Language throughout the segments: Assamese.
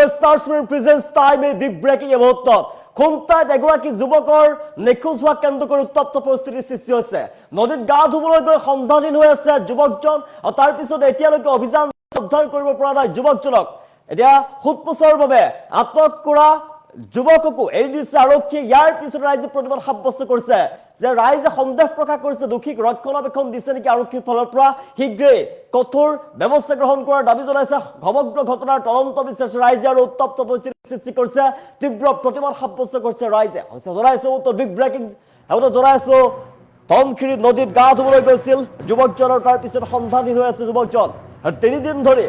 Stars presents time a big breaking মুহূৰ্তত খুমটাত এগৰাকী যুৱকৰ নিখোজ হোৱা কেন্দ্ৰ কৰি উত্তপ্ত পৰিস্থিতিৰ সৃষ্টি হৈছে নদীত গা ধুবলৈ গৈ সন্ধানহীন হৈ আছে যুৱকজন আৰু তাৰ পিছত এতিয়ালৈকে অভিযান উদ্ধাৰ কৰিব পৰা নাই যুৱকজনক এতিয়া সুৎপোছৰ বাবে আটক কৰা যুৱককো এৰি দিছে আৰক্ষীয়ে ইয়াৰ পিছত ৰাইজে প্ৰতিবাদ সাব্যস্ত কৰিছে যে ৰাইজে সন্দেহ প্ৰকাশ কৰিছে দোষীক ৰক্ষণাবেক্ষণ দিছে নেকি আৰক্ষীৰ ফালৰ পৰা শীঘ্ৰেই কঠোৰ ব্যৱস্থা গ্ৰহণ কৰাৰ দাবী জনাইছে সমগ্ৰ ঘটনাৰ তদন্ত বিচাৰিছে ৰাইজে আৰু উত্তপ্ত পৰিস্থিতিৰ সৃষ্টি কৰিছে তীব্ৰ প্ৰতিবাদ সাব্যস্ত কৰিছে ৰাইজে জনাইছো তো বিগ ব্ৰেকিং জনাইছো ধনশিৰি নদীত গা ধুবলৈ গৈছিল যুৱকজনৰ তাৰ পিছত সন্ধানহীন হৈ আছে যুৱকজন আৰু 3 দিন ধৰি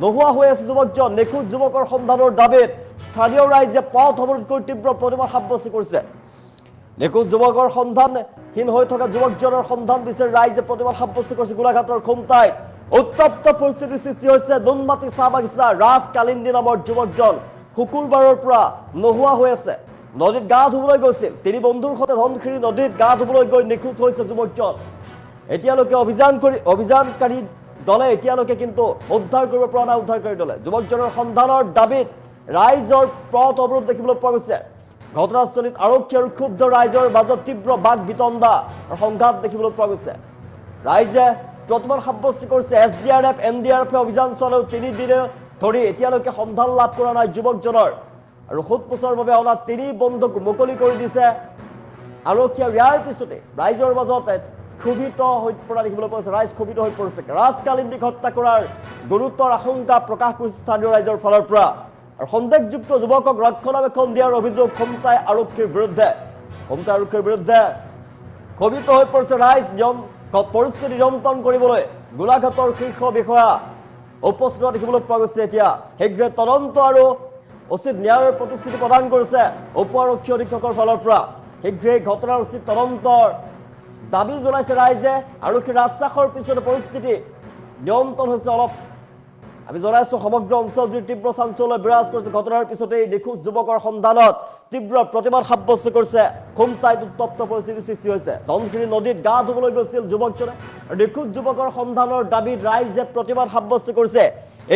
নোহোৱা হৈ আছে যুৱকজন নিখোজ যুৱকৰ সন্ধানৰ দাবীত স্থানীয় ৰাইজে পথ অৱৰোধ কৰি তীব্ৰ প্ৰতিবাদ সাব্যস্ত কৰিছে নিখোজ যুৱকৰ সন্ধানহীন হৈ থকা যুৱকজনৰ সন্ধান বিচাৰি ৰাইজে প্ৰতিবাদ সাব্যস্ত কৰিছে গোলাঘাটৰ খুমটাইত উত্তপ্ত পৰিস্থিতিৰ সৃষ্টি হৈছে নুনমাটি চাহ বাগিচা ৰাজ কালিন্দী নামৰ যুৱকজন শুকুৰবাৰৰ পৰা নোহোৱা হৈ আছে নদীত গা ধুবলৈ গৈছিল তিনি বন্ধুৰ সৈতে ধনশিৰি নদীত গা ধুবলৈ গৈ নিখোজ হৈছে যুৱকজন এতিয়ালৈকে অভিযানকাৰী দলে এতিয়ালৈকে কিন্তু উদ্ধাৰ কৰিব পৰা নাই উদ্ধাৰকাৰী দলে যুৱকজনৰ সন্ধানৰ দাবীত ৰাইজৰ পথ অৱৰোধ দেখিবলৈ পোৱা গৈছে ঘটনাস্থলীত আৰক্ষী আৰু ক্ষুব্ধ ৰাইজৰ মাজত তীব্ৰ বাক বিতণ্ডা আৰু সংঘাত দেখিবলৈ পোৱা গৈছে ৰাইজে প্ৰতিবাদ সাব্যস্ত কৰিছে SDRF NDRF অভিযান চলাও 3 দিন ধৰি এতিয়ালৈকে সন্ধান লাভ কৰা নাই যুৱকজনৰ আৰু সুৎপোছৰ বাবে অনা 3 বন্ধুক মুকলি কৰি দিছে আৰক্ষীয়ে ইয়াৰ পিছতে ৰাইজৰ মাজত ক্ষোভিত হৈ পৰা দেখিবলৈ পোৱা গৈছে ৰাইজ ক্ষোভিত হৈ পৰিছে ৰাজ কালিন্দীক হত্যা কৰাৰ গুৰুতৰ আশংকা প্ৰকাশ কৰিছে স্থানীয় ৰাইজৰ ফালৰ পৰা আৰু সন্দেহযুক্ত যুৱকক ৰক্ষণাবেক্ষণ দিয়াৰ অভিযোগ খুমটাই আৰক্ষীৰ বিৰুদ্ধে ক্ষোভিত হৈ পৰিছে ৰাইজ পৰিস্থিতি নিয়ন্ত্ৰণ কৰিবলৈ গোলাঘাটৰ শীৰ্ষ বিষয়া উপস্থিত দেখিবলৈ পোৱা গৈছে এতিয়া শীঘ্ৰে তদন্ত আৰু উচিত ন্যায়ৰ প্ৰতিশ্ৰুতি প্ৰদান কৰিছে উপ আৰক্ষী অধীক্ষকৰ ফালৰ পৰা শীঘ্ৰেই ঘটনাৰ উচিত তদন্তৰ দাবী জনাইছে ৰাইজে আৰক্ষীৰ ৰাজচাখৰ পিছতে পৰিস্থিতি নিয়ন্ত্ৰণ হৈছে অলপ আমি জনাইছো সমগ্ৰ অঞ্চল জুৰি তীব্ৰ চাঞ্চল্য বিৰাজ কৰিছে ঘটনাৰ পিছতে নিখোজ যুৱকৰ সন্ধানত তীব্ৰ প্ৰতিবাদ সাব্যস্ত কৰিছে খুমটাইত উত্তপ্ত পৰিস্থিতিৰ সৃষ্টি হৈছে ধনশিৰি নদীত গা ধুবলৈ গৈছিল যুৱকজনে নিখোজ যুৱকৰ সন্ধানৰ দাবীত ৰাইজে প্ৰতিবাদ সাব্যস্ত কৰিছে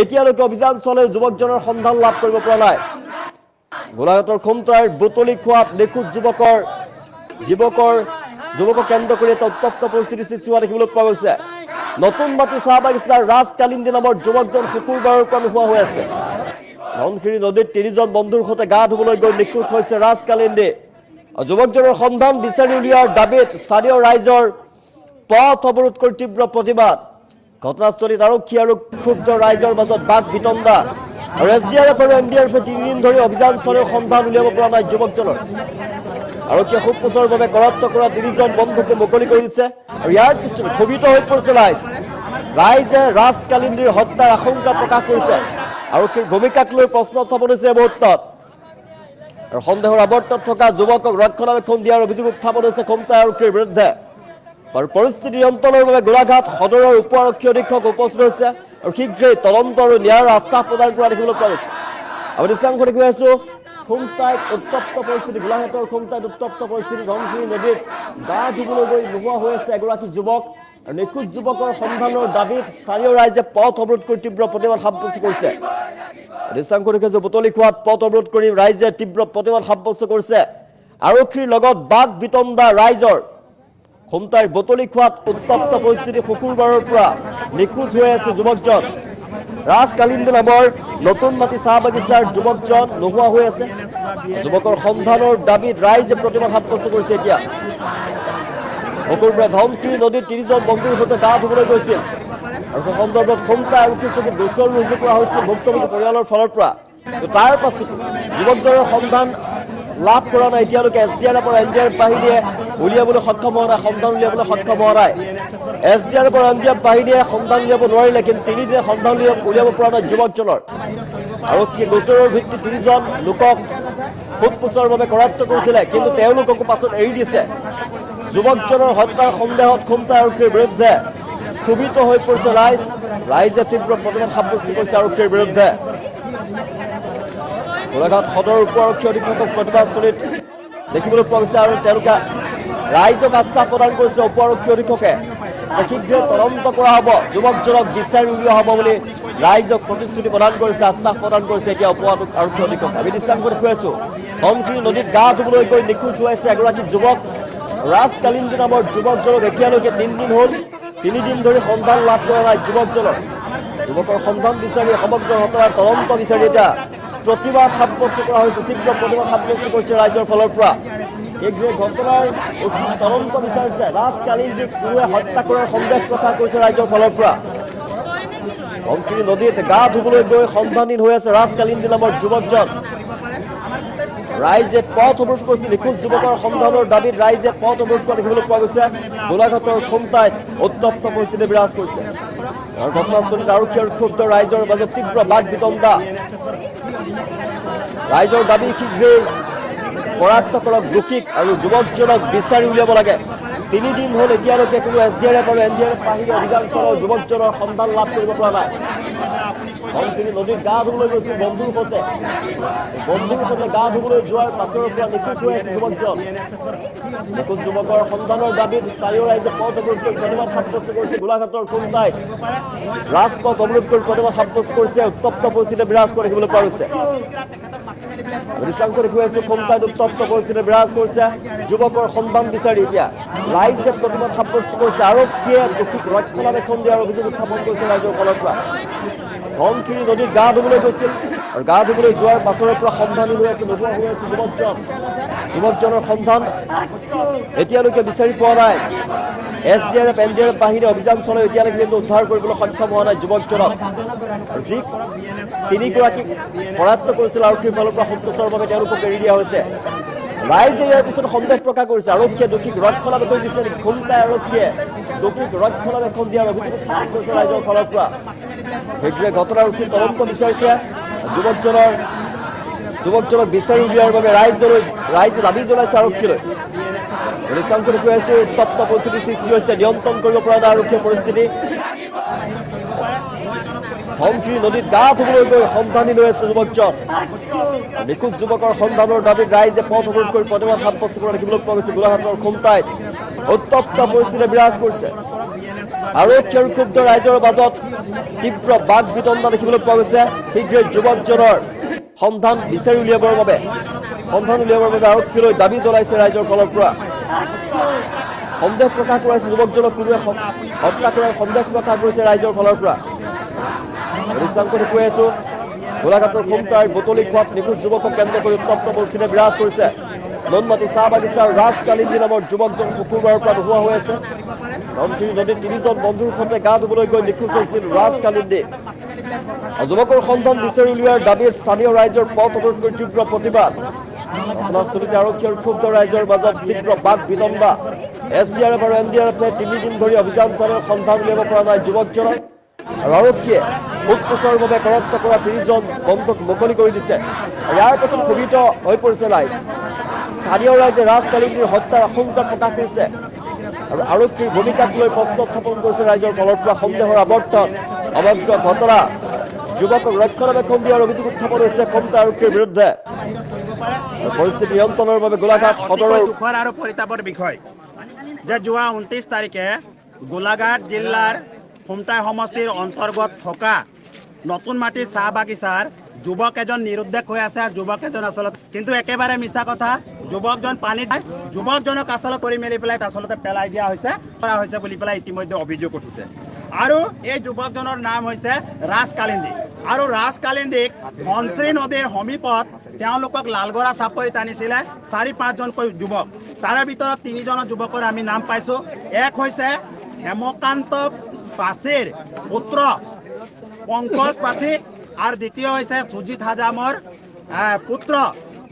এতিয়ালৈকে অভিযান চলাও যুৱকজনৰ সন্ধান লাভ কৰিব পৰা নাই গোলাঘাটৰ খুমটাইৰ বুটলি খোৱাত নিখোজ যুৱকক কেন্দ্ৰ কৰি এটা উত্তপ্ত পৰিস্থিতিৰ সৃষ্টি হোৱা দেখিবলৈ পোৱা গৈছে নতুন মাটি চাহ বাগিচাৰ ৰাজ কালিন্দী নামৰ যুৱকজন শুকুৰবাৰৰ পৰা নোহোৱা হৈ আছে ধনশিৰি নদীত 3 জন বন্ধুৰ সৈতে গা ধুবলৈ গৈ নিখোজ হৈছে ৰাজ কালিন্দী যুৱকজনৰ সন্ধান বিচাৰি উলিওৱাৰ দাবীত স্থানীয় ৰাইজৰ পথ অৱৰোধ কৰি তীব্ৰ প্ৰতিবাদ ঘটনাস্থলীত আৰক্ষী আৰু ক্ষুব্ধ ৰাইজৰ মাজত বাক বিতণ্ডা আৰু SDRF আৰু NDRF 3 দিন ধৰি অভিযান চলাও সন্ধান উলিয়াব পৰা নাই যুৱকজনৰ আৰক্ষীয়ে সুৎপোছৰ বাবে কৰায়ত্ব কৰা 3 জন বন্ধুকে মুকলি কৰি দিছে আৰু ইয়াৰ পিছতে ক্ষোভিত হৈ পৰিছে ৰাইজে ৰাজ কালিন্দীৰ হত্যাৰ আশংকা প্ৰকাশ কৰিছে আৰক্ষীৰ ভূমিকাক লৈ প্ৰশ্ন উত্থাপন হৈছে এই মুহূৰ্তত আৰু সন্দেহৰ আৱৰ্তত থকা যুৱকক ৰক্ষণাবেক্ষণ দিয়াৰ অভিযোগ উত্থাপন হৈছে খুমটাই আৰক্ষীৰ বিৰুদ্ধে আৰু পৰিস্থিতি নিয়ন্ত্ৰণৰ বাবে গোলাঘাট সদৰৰ উপ আৰক্ষী অধীক্ষক উপস্থিত হৈছে আৰু শীঘ্ৰেই তদন্ত আৰু ন্যায়ৰ আশ্বাস প্ৰদান কৰা দেখিবলৈ পোৱা গৈছে আমি দৃশ্যাংশ দেখুৱাই আছো খুমটাইত উত্তপ্ত পৰিস্থিতি গোলাঘাটৰ খুমটাইত উত্তপ্ত পৰিস্থিতি ধনশিৰি নদীত গা ধুবলৈ গৈ নোহোৱা হৈ আছে এগৰাকী যুৱক আৰু নিখোজ যুৱকৰ সন্ধানৰ দাবীত স্থানীয় ৰাইজে পথ অৱৰোধ কৰি তীব্ৰ প্ৰতিবাদ সাব্যস্ত কৰিছে দৃশ্যাংশ দেখুৱাইছো বুটলি খোৱাত পথ অৱৰোধ কৰি ৰাইজে তীব্ৰ প্ৰতিবাদ সাব্যস্ত কৰিছে আৰক্ষীৰ লগত বাক বিতণ্ডা ৰাইজৰ খুমটাইৰ বুটলি খোৱাত উত্তপ্ত পৰিস্থিতি শুকুৰবাৰৰ পৰা নিখোজ হৈ আছে যুৱকজন ৰাজ কালিন্দী নামৰ নতুন মাটি চাহ বাগিচাৰ যুৱকজন নোহোৱা হৈ আছে যুৱকৰ সন্ধানৰ দাবীত ৰাইজে প্ৰতিবাদ সাব্যস্ত কৰিছে এতিয়া শুকুৰবাৰে ধনশিৰি নদীত 3 জন বন্ধুৰ সৈতে গা ধুবলৈ গৈছিল আৰু সেই সন্দৰ্ভত খুমটাই আৰক্ষী চকীত গোচৰ ৰুজু কৰা হৈছিল ভুক্তভোগী পৰিয়ালৰ ফালৰ পৰা তাৰ পাছত যুৱকজনৰ সন্ধান লাভ কৰা নাই এতিয়ালৈকে SDRF আৰু NDRF বাহিনীয়ে উলিয়াবলৈ সক্ষম হোৱা নাই সন্ধান উলিয়াবলৈ সক্ষম হোৱা নাই SDRF আৰু NDRF বাহিনীয়ে সন্ধান উলিয়াব নোৱাৰিলে কিন্তু 3 দিনে সন্ধান উলিয়াব পৰা নাই যুৱকজনৰ আৰক্ষীয়ে গোচৰৰ ভিত্তিত 3 জন লোকক সুৎপোছৰ বাবে কৰায়ত্ব কৰিছিলে কিন্তু তেওঁলোককো পাছত এৰি দিছে যুৱকজনৰ হত্যাৰ সন্দেহত খুমটাই আৰক্ষীৰ বিৰুদ্ধে ক্ষোভিত হৈ পৰিছে ৰাইজে তীব্ৰ প্ৰতিবাদ সাব্যস্ত কৰিছে আৰক্ষীৰ বিৰুদ্ধে গোলাঘাট সদৰ উপ আৰক্ষী অধীক্ষকক প্ৰতিবাদস্থলীত দেখিবলৈ পোৱা গৈছে আৰু তেওঁলোকে ৰাইজক আশ্বাস প্ৰদান কৰিছে উপ আৰক্ষী অধীক্ষকে শীঘ্ৰে তদন্ত কৰা হ'ব যুৱকজনক বিচাৰি উলিওৱা হ'ব বুলি ৰাইজক প্ৰতিশ্ৰুতি প্ৰদান কৰিছে, আশ্বাস প্ৰদান কৰিছে। এতিয়া উপআৰক্ষী আৰক্ষী অধীক্ষক আমি দৃশ্যাংশ দেখুৱাই আছো। ধনশিৰি নদীত গা ধুবলৈ গৈ নিখোজ হৈ আছে এগৰাকী যুৱক। ৰাজ কালিন্দী নামৰ যুৱকজনক এতিয়ালৈকে 3 দিন হ'ল, 3 দিন ধৰি সন্ধান লাভ কৰা নাই যুৱকজনৰ। যুৱকৰ সন্ধান বিচাৰি সমগ্ৰ ঘটনাৰ তদন্ত বিচাৰি এতিয়া প্ৰতিবাদ সাব্যস্ত কৰা হৈছে, তীব্ৰ প্ৰতিবাদ সাব্যস্ত কৰিছে ৰাইজৰ ফালৰ পৰা। এই ঘটনাৰ উচিত তদন্ত বিচাৰিছে। ৰাজ কালিন্দীক কোনোৱে হত্যা কৰাৰ সন্দেহ প্ৰকাশ কৰিছে ৰাইজৰ ফালৰ পৰা। ধনশিৰি নদীত গা ধুবলৈ গৈ সন্ধানহীন হৈ আছে ৰাজ কালিন্দী নামৰ যুৱকজন। ৰাইজে পথ অৱৰোধ কৰিছে। নিখোজ যুৱকৰ সন্ধানৰ দাবীত ৰাইজে পথ অৱৰোধ কৰা দেখিবলৈ পোৱা গৈছে। গোলাঘাটৰ খুমটাইত উত্তপ্ত পৰিস্থিতি বিৰাজ কৰিছে। আৰু ঘটনাস্থলীত আৰক্ষী আৰু ক্ষুব্ধ ৰাইজৰ মাজত তীব্ৰ বাদ বিতণ্ডা। ৰাইজৰ দাবী শীঘ্ৰেই কৰায়ত্ব কৰক দোষীক আৰু যুৱকজনক বিচাৰি উলিয়াব লাগে। 3 দিন হ'ল এতিয়ালৈকে কোনো SDRF আৰু NDRF বাহিনী অভিযান চলাও যুৱকজনৰ সন্ধান লাভ কৰিব পৰা নাই। ধনশিৰি নদীত গা ধুবলৈ গৈছিল বন্ধুৰ সৈতে গা ধুবলৈ যোৱাৰ পাছৰ পৰা নিখোজ হৈ আছে যুৱকজন। নিখোজ যুৱকৰ সন্ধানৰ দাবীত স্থানীয় ৰাইজে পথ অৱৰোধ কৰি প্ৰতিবাদ সাব্যস্ত কৰিছে। গোলাঘাটৰ খুমটাইত ৰাজপথ অৱৰোধ কৰি প্ৰতিবাদ সাব্যস্ত কৰিছে। উত্তপ্ত পৰিস্থিতি বিৰাজ কৰা দেখিবলৈ পোৱা গৈছে। দৃশ্যাংশ দেখুৱাই আছো। খুমটাইত উত্তপ্ত পৰিস্থিতি বিৰাজ কৰিছে। যুৱকৰ সন্ধান বিচাৰি এতিয়া ৰাইজে প্ৰতিবাদ সাব্যস্ত কৰিছে। আৰক্ষীয়ে দোষীক ৰক্ষণাবেক্ষণ দিয়াৰ অভিযোগ উত্থাপন কৰিছে ৰাইজৰ ফালৰ পৰা। ধনশিৰি নদীত গা ধুবলৈ গৈছিল আৰু গা ধুবলৈ যোৱাৰ পাছৰে পৰা সন্ধানহীন হৈ আছে, নোহোৱা হৈ আছে যুৱকজনৰ সন্ধান এতিয়ালৈকে বিচাৰি পোৱা নাই। SDRF NDRF বাহিনী অভিযান চলাই এতিয়ালৈকে কিন্তু উদ্ধাৰ কৰিবলৈ সক্ষম হোৱা নাই যুৱকজনক। আৰু যি 3গৰাকীক কৰায়ত্ব কৰিছিল আৰক্ষীৰ ফালৰ পৰা সন্তোষৰ বাবে তেওঁলোকক এৰি দিয়া হৈছে। ৰাইজে ইয়াৰ পিছত সন্দেহ প্ৰকাশ কৰিছে। আৰক্ষীয়ে দোষীক ৰক্ষণাবেক্ষণ দিছে নেকি? খুমটাই আৰক্ষীয়ে দোষীক ৰক্ষণাবেক্ষণ দিয়াৰ অভিযোগ উত্থাপন কৰিছে ৰাইজৰ ফালৰ পৰা। সেইটোৱে ঘটনাৰ উচিত তদন্ত বিচাৰিছে। যুৱকজনক বিচাৰি উলিওৱাৰ বাবে ৰাইজে দাবী জনাইছে আৰক্ষীলৈ। দৃশ্যাংশ দেখুৱাই আছো। উত্তপ্ত পৰিস্থিতিৰ সৃষ্টি হৈছে, নিয়ন্ত্ৰণ কৰিব পৰা নাই আৰক্ষীয়ে পৰিস্থিতি। ধনশিৰি নদীত গা ধুবলৈ গৈ সন্ধানহীন হৈ আছে যুৱকজন। নিখোজ যুৱকৰ সন্ধানৰ দাবীত ৰাইজে পথ অৱৰোধ কৰি প্ৰতিবাদ সাব্যস্ত কৰা দেখিবলৈ পোৱা গৈছে। গোলাঘাটৰ খুমটাইত উত্তপ্ত পৰিস্থিতি বিৰাজ কৰিছে। আৰক্ষী আৰু ক্ষুব্ধ ৰাইজৰ মাজত তীব্ৰ বাদ বিতণ্ডা দেখিবলৈ পোৱা গৈছে। শীঘ্ৰে যুৱকজনৰ সন্ধান বিচাৰি উলিয়াবৰ বাবে আৰক্ষীলৈ দাবী জনাইছে ৰাইজৰ ফালৰ পৰা। সন্দেহ প্ৰকাশ কৰাইছে যুৱকজনক কোনোৱে হত্যা কৰাৰ সন্দেহ প্ৰকাশ কৰিছে ৰাইজৰ ফালৰ পৰা। দৃশ্যাংশ দেখুৱাই আছো। গোলাঘাটৰ খুমটাইৰ বটলি খোৱাত নিখোজ যুৱকক কেন্দ্ৰ কৰি উত্তপ্ত পৰিস্থিতি বিৰাজ কৰিছে। নুনমাটি চাহ বাগিচাৰ ৰাজ কালিন্দী নামৰ যুৱকজন শুকুৰবাৰৰ পৰা নোহোৱা হৈ আছে। ধনশিৰি নদীত 3জন বন্ধুৰ সৈতে গা ধুবলৈ গৈ নিখোজ হৈছিল ৰাজ কালিন্দী। যুৱকৰ সন্ধান বিচাৰি উলিওৱাৰ দাবীত স্থানীয় ৰাইজৰ পথ অৱৰোধ কৰি তীব্ৰ প্ৰতিবাদ। ঘটনাস্থলীতে আৰক্ষী আৰু ক্ষুব্ধ ৰাইজৰ মাজত তীব্ৰ বাদ বিতণ্ডা। SDRF আৰু NDRF 3 দিন ধৰি অভিযান চলাই সন্ধান উলিয়াব পৰা নাই যুৱকজনৰ। আৰু আৰক্ষীয়ে সোধপোছৰ বাবে কৰায়ত্ব কৰা 3জন বন্ধুক মুকলি কৰি দিছে। ইয়াৰ পাছত ক্ষোভিত হৈ পৰিছে ৰাইজ। স্থানীয় ৰাইজে ৰাজ কালিন্দীৰ হত্যাৰ আশংকা প্ৰকাশ কৰিছে আৰু আৰক্ষীৰ ভূমিকাক লৈ প্ৰশ্ন উত্থাপন কৰিছে ৰাইজৰ ফালৰ পৰা। সন্দেহৰ আৱৰ্তন সমগ্ৰ ঘটনা। যুৱকক ৰক্ষণাবেক্ষণ দিয়াৰ অভিযোগ উত্থাপন হৈছে খুমটা আৰক্ষীৰ বিৰুদ্ধে। পৰিস্থিতি নিয়ন্ত্ৰণৰ বাবে গোলাঘাট সদৰৰ দুখৰ আৰু পৰিতাপৰ বিষয় যে যোৱা 29 তাৰিখে গোলাঘাট জিলাৰ খুমটাই সমষ্টিৰ অন্তৰ্গত থকা নতুন মাটি চাহ বাগিচাৰ যুৱক এজন নিৰুদ্দেশ হৈ আছে। আৰু যুৱক এজন আচলতে কিন্তু একেবাৰে মিছা কথা। যুৱকজন পানীত যুৱকজনক আচলতে কৰি মেলি পেলাই আচলতে পেলাই দিয়া হৈছে বুলি পেলাই ইতিমধ্যে অভিযোগ উঠিছে। আৰু এই যুৱকজনৰ নাম হৈছে ৰাজ কালিন্দী। আৰু ৰাজ কালিন্দীক ধনশিৰি নদীৰ সমীপত তেওঁলোকক লালগড়া চাপৰিত আনিছিলে 4-5জনকৈ যুৱক। তাৰে ভিতৰত 3জন যুৱকৰ আমি নাম পাইছোঁ। এক হৈছে হেমকান্ত পাছিৰ পুত্ৰ পংকজ পাছি, আৰু দ্বিতীয় হৈছে সুজিত হাজামৰ পুত্ৰ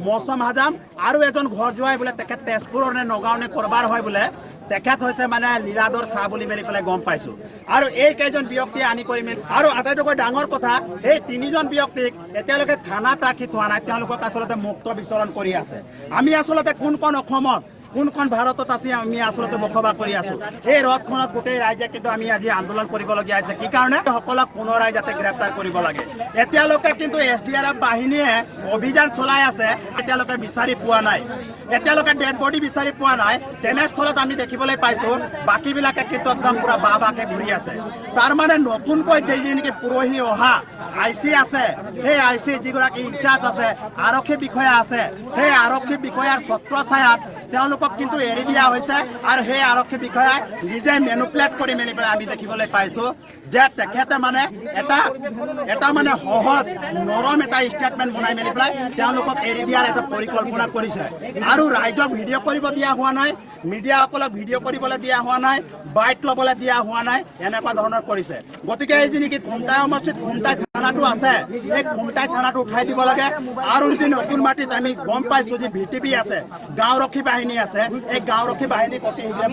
মৌচম হাজাম, আৰু এজন ঘৰ যোৱাই বোলে তেখেত তেজপুৰৰ নে নগাঁও নে কৰবাৰ হয় বোলে। তেখেত হৈছে মানে লীলাদৰ চাহ বুলি মেলি পেলাই গম পাইছোঁ। আৰু এই কেইজন ব্যক্তিয়ে আনি কৰি মেলি আৰু আটাইতকৈ ডাঙৰ কথা, এই 3জন ব্যক্তিক এতিয়ালৈকে থানাত ৰাখি থোৱা নাই, তেওঁলোকক আচলতে মুক্ত বিচৰণ কৰি আছে। আমি আচলতে কোনখন অসমত কোনখন ভাৰতত আছে আমি আচলতে বসবাস কৰি আছো। এই ৰথখনত গোটেই ৰাইজে কিন্তু আমি আজি আন্দোলন কৰিবলগীয়া হৈছে। কি কাৰণে? সকলক পুনৰাই যাতে গ্ৰেপ্তাৰ কৰিব লাগে। এতিয়ালৈকে কিন্তু SDRF বাহিনীয়ে অভিযান চলাই আছে, এতিয়ালৈকে বিচাৰি পোৱা নাই। এতিয়ালৈকে ডেড বডি বিচাৰি পোৱা নাই। তেনেস্থলত আমি দেখিবলৈ পাইছো বাকীবিলাকে কিন্তু একদম পুৰা বাকে ঘূৰি আছে। তাৰমানে নতুনকৈ যি নেকি পৰহি অহা IC আছে, সেই IC যিগৰাকী ইনচাৰ্জ আছে, আৰক্ষী বিষয়া আছে, সেই আৰক্ষী বিষয়াৰ ছত্ৰছায়াত তেওঁলোকক কিন্তু এৰি দিয়া হৈছে। আৰু সেই আৰক্ষী বিষয়াই নিজে মেনুপ্লেট কৰি মেলি পেলাই আমি দেখিবলৈ পাইছো যে তেখেতে মানে এটা মানে সহজ নৰম এটা ষ্টেটমেণ্ট বনাই মেলি পেলাই তেওঁলোকক এৰি দিয়াৰ এটা পৰিকল্পনা কৰিছে। আৰু ৰাইজক ভিডিঅ' কৰিব দিয়া হোৱা নাই, মিডিয়াসকলক ভিডিঅ' কৰিবলৈ দিয়া হোৱা নাই, বাইট ল'বলৈ দিয়া হোৱা নাই, এনেকুৱা ধৰণৰ কৰিছে। গতিকে এই যি নেকি খুমটাই সমষ্টিত খুমটাই থানাটো আছে, এই খুমটাই থানাটো উঠাই দিব লাগে। আৰু যি নতুন মাটিত আমি গম পাইছো যে VTB আছে, গাঁওৰক্ষী বাহিনী আছে, এই গাঁওৰক্ষী বাহিনীক অতি শীঘ্ৰে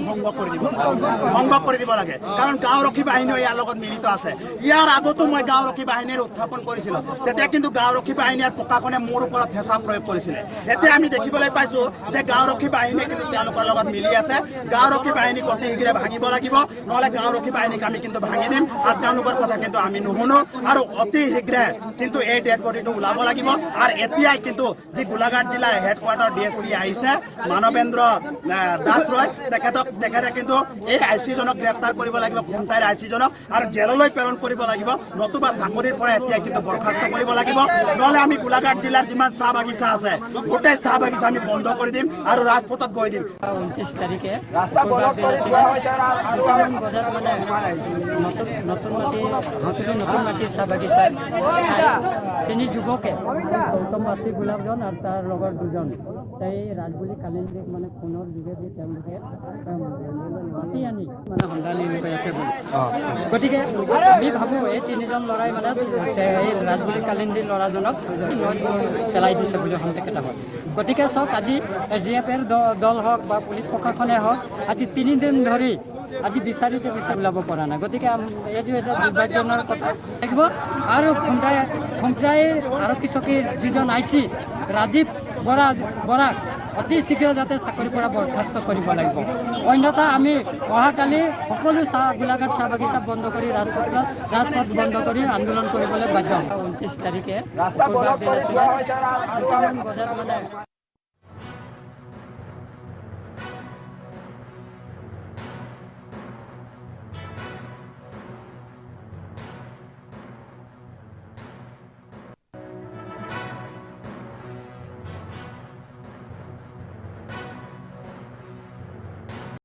ভংগ কৰি দিব লাগে। কাৰণ গাঁওৰক্ষী বাহিনীও ইয়াৰ লগত মিলিত আছে। ইয়াৰ আগতো মই গাঁওৰক্ষী বাহিনীৰ উত্থাপন কৰিছিলো, তেতিয়া কিন্তু গাঁওৰক্ষী বাহিনী আৰু প্ৰশাসনে মোৰ ওপৰত হেঁচা প্ৰয়োগ কৰিছিলে। এতিয়া আমি দেখিবলৈ পাইছো যে গাঁওৰক্ষী বাহিনীয়ে কিন্তু তেওঁলোকৰ লগত মিলি আছে। গাঁওৰক্ষী বাহিনীক অতি শীঘ্ৰে ভাঙিব লাগিব, নহ'লে গাঁওৰক্ষী বাহিনীক আমি কিন্তু ভাঙি দিম আৰু তেওঁলোকৰ কথা কিন্তু আমি নুশুনো। আৰু অতি শীঘ্ৰে কিন্তু এই ডেড বডিটো ওলাব লাগিব। আৰু এতিয়াই কিন্তু যি গোলাঘাট জিলাৰ হেডকোৱাৰ্টাৰ DSP আহিছে মানৱেন্দ্ৰ দাস ৰয়, তেখেতে কিন্তু এই IC জনক গ্ৰেপ্তাৰ কৰিব লাগিব, খুমটাইৰ IC জনক, আৰু জেললৈ প্ৰেৰণ কৰিব লাগিব, নতুবা চাকৰিৰ পৰা এতিয়াই কিন্তু বৰখাস্ত কৰিব লাগিব। নহ'লে আমি গোলাঘাট জিলাৰ যিমান চাহ বাগিচা আছে গোটেই চাহ বাগিচা আমি বন্ধ কৰি দিম আৰু ৰাজপথত বহি দিম। 29 তাৰিখে দুটামান বজাত মানে নতুন মাটিৰ চাহ বাগিচাৰ তিনি যুৱকে গৌতম বাসী গোলাপজন আৰু তাৰ লগৰ দুজন এই ৰাজবুলি কালিন্দীক মানে ফোনৰ যোগেদি তেওঁলোকে মাতি আনি মানে সন্ধানহীন হৈ আছে বুলি। গতিকে আমি ভাবোঁ এই তিনিজন ল'ৰাই মানে এই ৰাজবুলি কালিন্দীৰ ল'ৰাজনক পেলাই দিছে বুলি সন্দেহ এটা হয়। গতিকে চাওক, আজি SDFৰ দল হওক বা পুলিচ প্ৰশাসনে হওক আজি 3 দিন ধৰি আজি বিচাৰি ওলাব পৰা নাই। গতিকে এইটো এটা দুৰ্ভাগ্যজনক কথা থাকিব। আৰু খুমটাইৰ আৰক্ষী চকীৰ যিজন IC ৰাজীৱ বৰাক অতি শীঘ্ৰে যাতে চাকৰিৰ পৰা বৰখাস্ত কৰিব লাগিব। অন্যথা আমি অহাকালি সকলো গোলাঘাট চাহ বাগিচা বন্ধ কৰি ৰাজপথ বন্ধ কৰি আন্দোলন কৰিবলৈ বাধ্য হ'ম। 29 তাৰিখে দুটামান বজাত মানে